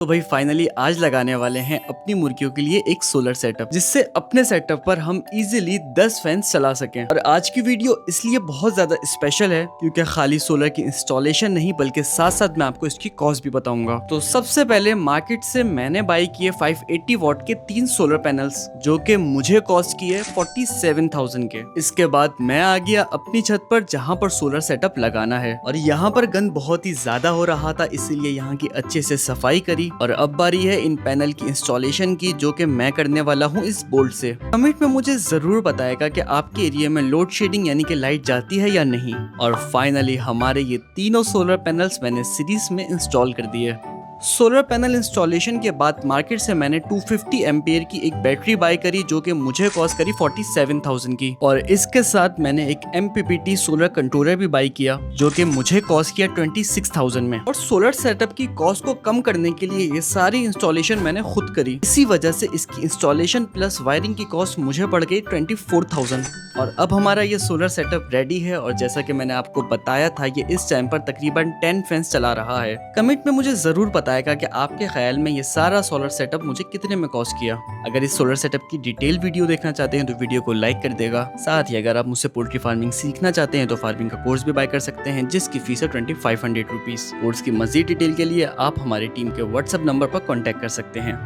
तो भाई फाइनली आज लगाने वाले हैं अपनी मुर्गियों के लिए एक सोलर सेटअप, जिससे अपने सेटअप पर हम इजीली 10 फैंस चला सकें। और आज की वीडियो इसलिए बहुत ज्यादा स्पेशल है क्योंकि खाली सोलर की इंस्टॉलेशन नहीं बल्कि साथ साथ मैं आपको इसकी कॉस्ट भी बताऊंगा। तो सबसे पहले मार्केट से मैंने बाई किए 580 वॉट के 3 सोलर पैनल्स, जो कि मुझे कॉस्ट किए 47,000 के। इसके बाद मैं आ गया अपनी छत पर जहाँ पर सोलर सेटअप लगाना है, और यहाँ पर गंद बहुत ही ज्यादा हो रहा था, इसीलिए यहाँ की अच्छे से सफाई करी। और अब बारी है इन पैनल की इंस्टॉलेशन की, जो कि मैं करने वाला हूँ इस बोल्ट से। कमेंट में मुझे जरूर बताएगा कि आपके एरिया में लोड शेडिंग यानी कि लाइट जाती है या नहीं। और फाइनली हमारे ये तीनों सोलर पैनल्स मैंने सीरीज में इंस्टॉल कर दिए। सोलर पैनल इंस्टॉलेशन के बाद मार्केट से मैंने 250 एम्पियर की एक बैटरी बाय करी, जो कि मुझे कॉस्ट करी 47,000 की। और इसके साथ मैंने एक MPPT सोलर कंट्रोलर भी बाय किया, जो कि मुझे कॉस्ट किया 26,000 में। और सोलर सेटअप की कॉस्ट को कम करने के लिए ये सारी इंस्टॉलेशन मैंने खुद करी। इसी वजह से इसकी इंस्टॉलेशन प्लस वायरिंग की कॉस्ट मुझे पड़ गई 24,000। और अब हमारा ये सोलर सेटअप रेडी है, और जैसा कि मैंने आपको बताया था ये इस टाइम पर तकरीबन 10 फैंस चला रहा है। कमेंट में मुझे जरूर बताएगा कि आपके ख्याल में ये सारा सोलर सेटअप मुझे कितने में कॉस्ट किया। अगर इस सोलर सेटअप की डिटेल वीडियो देखना चाहते हैं तो वीडियो को लाइक कर देगा। साथ ही अगर आप मुझसे पोल्ट्री फार्मिंग सीखना चाहते हैं तो फार्मिंग का कोर्स भी बाय कर सकते हैं, जिसकी फीस है 2500 रुपीज। कोर्स की मजीद डिटेल के लिए आप हमारी टीम के व्हाट्सएप नंबर पर कॉन्टेक्ट कर सकते हैं।